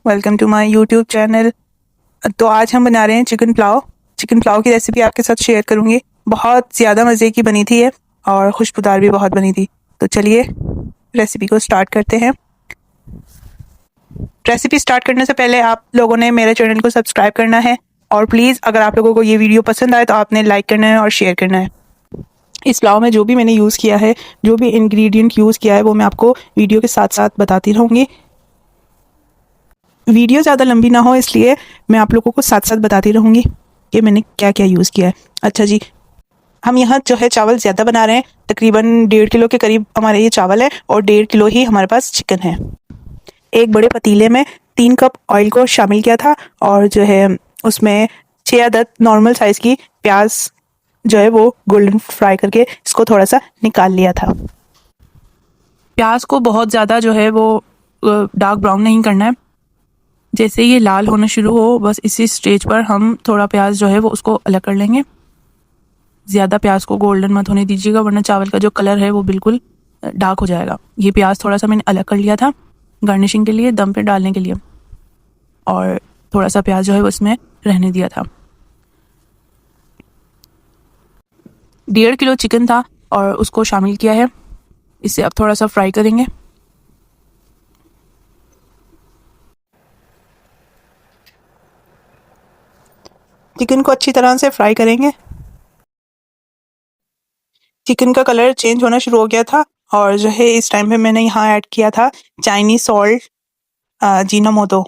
Welcome to my YouTube channel. तो आज हम बना रहे हैं चिकन पुलाव। चिकन पुलाव की रेसिपी आपके साथ शेयर करूंगी। बहुत ज़्यादा मज़े की बनी थी ये और खुशबूदार भी बहुत बनी थी। तो चलिए रेसिपी को स्टार्ट करते हैं। रेसिपी स्टार्ट करने से पहले आप लोगों ने मेरे चैनल को सब्सक्राइब करना है और प्लीज़ अगर आप लोगों को ये वीडियो पसंद आए तो आपने लाइक करना है और शेयर करना है। इस पुलाव में जो भी मैंने यूज़ किया है, जो भी इंग्रेडिएंट यूज़ किया है, वो मैं आपको वीडियो के साथ साथ बताती रहूँगी। वीडियो ज़्यादा लंबी ना हो इसलिए मैं आप लोगों को साथ साथ बताती रहूँगी कि मैंने क्या क्या यूज़ किया है। अच्छा जी, हम यहाँ जो है चावल ज़्यादा बना रहे हैं, तकरीबन 1.5 किलो के करीब हमारे ये चावल है और 1.5 किलो ही हमारे पास चिकन है। एक बड़े पतीले में 3 कप ऑयल को शामिल किया था और जो है उसमें 6 अदद नॉर्मल साइज़ की प्याज जो है वो गोल्डन फ्राई करके इसको थोड़ा सा निकाल लिया था। प्याज को बहुत ज़्यादा जो है वो डार्क ब्राउन नहीं करना है। जैसे ये लाल होना शुरू हो बस इसी स्टेज पर हम थोड़ा प्याज जो है वो उसको अलग कर लेंगे। ज़्यादा प्याज को गोल्डन मत होने दीजिएगा वरना चावल का जो कलर है वो बिल्कुल डार्क हो जाएगा। ये प्याज थोड़ा सा मैंने अलग कर लिया था गार्निशिंग के लिए, दम पे डालने के लिए, और थोड़ा सा प्याज जो है वो इसमें रहने दिया था। 1.5 किलो चिकन था और उसको शामिल किया है। इसे अब थोड़ा सा फ्राई करेंगे। चिकन को अच्छी तरह से फ्राई करेंगे। चिकन का कलर चेंज होना शुरू हो गया था और जो है इस टाइम पे मैंने यहाँ ऐड किया था चाइनीज सॉल्ट, जीनामोटो।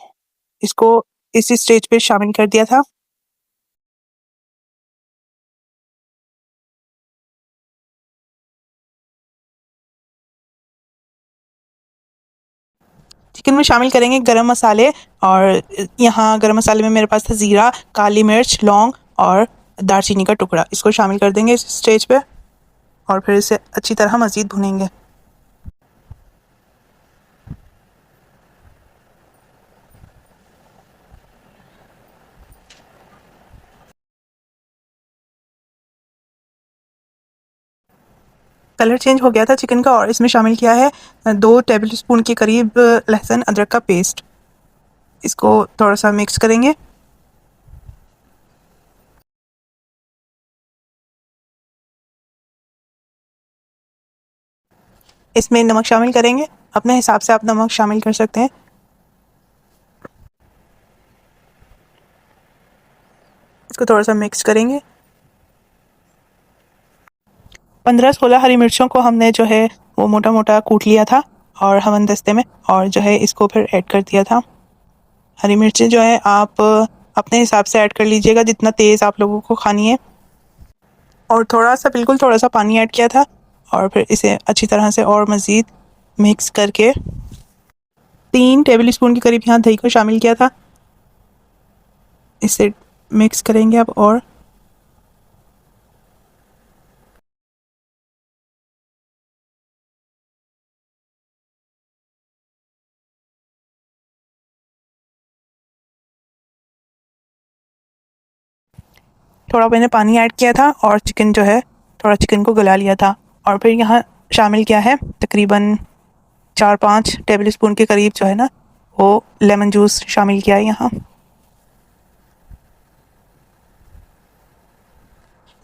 इसको इसी स्टेज पे शामिल कर दिया था। चिकन में शामिल करेंगे गरम मसाले और यहाँ गरम मसाले में मेरे पास था ज़ीरा, काली मिर्च, लौंग और दालचीनी का टुकड़ा। इसको शामिल कर देंगे इस स्टेज पे और फिर इसे अच्छी तरह मज़ीद भुनेंगे। कलर चेंज हो गया था चिकन का और इसमें शामिल किया है 2 टेबल स्पून के करीब लहसुन अदरक का पेस्ट। इसको थोड़ा सा मिक्स करेंगे। इसमें नमक शामिल करेंगे। अपने हिसाब से आप नमक शामिल कर सकते हैं। इसको थोड़ा सा मिक्स करेंगे। 15-16 हरी मिर्चों को हमने जो है वो मोटा मोटा कूट लिया था और हमनदस्ते में, और जो है इसको फिर ऐड कर दिया था। हरी मिर्चें जो है आप अपने हिसाब से ऐड कर लीजिएगा जितना तेज़ आप लोगों को खानी है, और थोड़ा सा बिल्कुल थोड़ा सा पानी ऐड किया था और फिर इसे अच्छी तरह से और मज़ीद मिक्स करके 3 टेबल स्पून के करीब यहाँ दही को शामिल किया था। इसे मिक्स करेंगे अब और थोड़ा मैंने पानी ऐड किया था और चिकन जो है थोड़ा चिकन को गला लिया था और फिर यहाँ शामिल किया है तकरीबन 4-5 टेबल स्पून के करीब जो है ना वो लेमन जूस शामिल किया है यहाँ।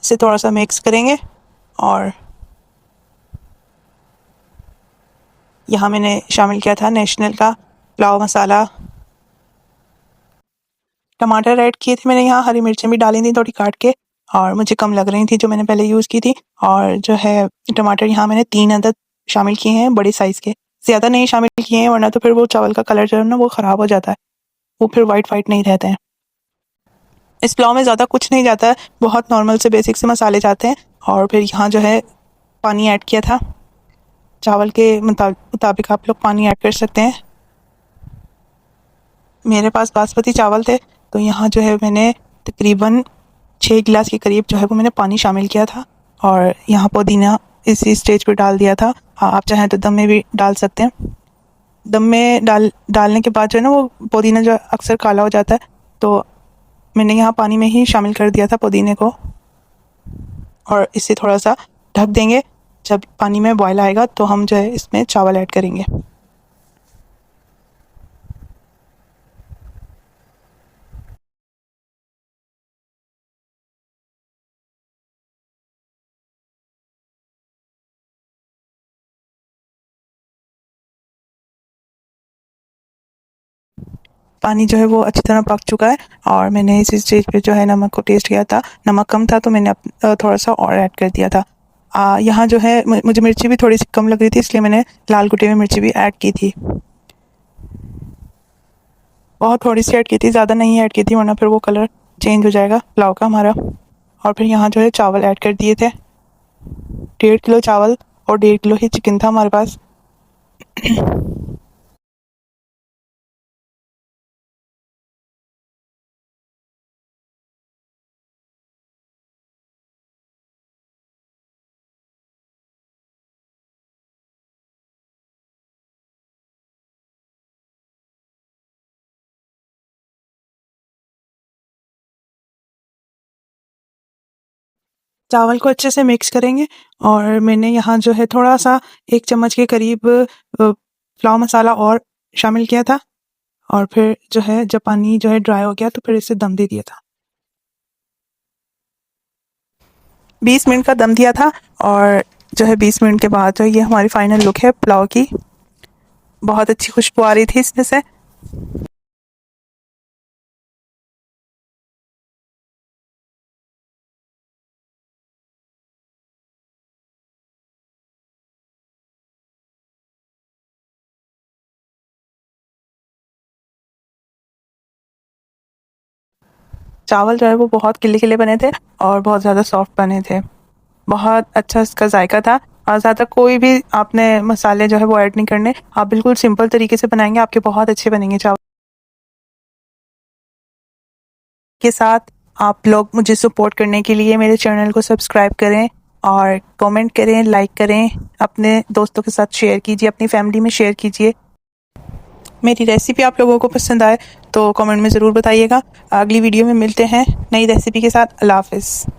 इसे थोड़ा सा मिक्स करेंगे और यहाँ मैंने शामिल किया था नेशनल का पुलाव मसाला। टमाटर ऐड किए थे मैंने, यहाँ हरी मिर्चें भी डाली थी थोड़ी काट के और मुझे कम लग रही थी जो मैंने पहले यूज़ की थी। और जो है टमाटर यहाँ मैंने 3 अदद शामिल किए हैं बड़े साइज़ के, ज़्यादा नहीं शामिल किए हैं वरना तो फिर वो चावल का कलर जो है ना वो ख़राब हो जाता है, वो फिर वाइट वाइट नहीं रहते हैं। इस पुलाव में ज़्यादा कुछ नहीं जाता है, बहुत नॉर्मल से बेसिक से मसाले जाते हैं। और फिर यहाँ जो है पानी ऐड किया था, चावल के मुताबिक आप लोग पानी ऐड कर सकते हैं। मेरे पास बासमती चावल थे तो यहाँ जो है मैंने तकरीबन 6 गिलास के करीब जो है वो मैंने पानी शामिल किया था और यहाँ पुदीना इसी स्टेज पर डाल दिया था। हाँ, आप चाहें तो दम में भी डाल सकते हैं। दम में डालने के बाद जो है ना वो पुदीना जो अक्सर काला हो जाता है, तो मैंने यहाँ पानी में ही शामिल कर दिया था पुदीने को और इसे थोड़ा सा ढक देंगे। जब पानी में बॉयल आएगा तो हम जो है इसमें चावल ऐड करेंगे। पानी जो है वो अच्छी तरह पक चुका है और मैंने इस स्टेज पे जो है नमक को टेस्ट किया था। नमक कम था तो मैंने थोड़ा सा और ऐड कर दिया था। यहाँ जो है मुझे मिर्ची भी थोड़ी सी कम लग रही थी, इसलिए मैंने लाल कुटी हुई मिर्ची भी ऐड की थी। बहुत थोड़ी सी ऐड की थी, ज़्यादा नहीं ऐड की थी, वरना फिर वो कलर चेंज हो जाएगा पुलाव का हमारा। और फिर यहाँ जो है चावल ऐड कर दिए थे। 1.5 किलो चावल और 1.5 किलो ही चिकन था हमारे पास। चावल को अच्छे से मिक्स करेंगे और मैंने यहाँ जो है थोड़ा सा 1 चम्मच के करीब पुलाव मसाला और शामिल किया था और फिर जो है जब पानी जो है ड्राई हो गया तो फिर इसे दम दे दिया था। 20 मिनट का दम दिया था और जो है 20 मिनट के बाद जो ये हमारी फाइनल लुक है पुलाव की। बहुत अच्छी खुशबू आ रही थी इसमें से। चावल जो है वो बहुत किले किले बने थे और बहुत ज़्यादा सॉफ्ट बने थे। बहुत अच्छा इसका जायका था और ज़्यादा कोई भी आपने मसाले जो है वो ऐड नहीं करने। आप बिल्कुल सिंपल तरीके से बनाएंगे, आपके बहुत अच्छे बनेंगे चावल के साथ। आप लोग मुझे सपोर्ट करने के लिए मेरे चैनल को सब्सक्राइब करें और कमेंट करें, लाइक करें, अपने दोस्तों के साथ शेयर कीजिए, अपनी फैमिली में शेयर कीजिए। मेरी रेसिपी आप लोगों को पसंद आए तो कमेंट में ज़रूर बताइएगा। अगली वीडियो में मिलते हैं नई रेसिपी के साथ। अल्लाह हाफ़िज़।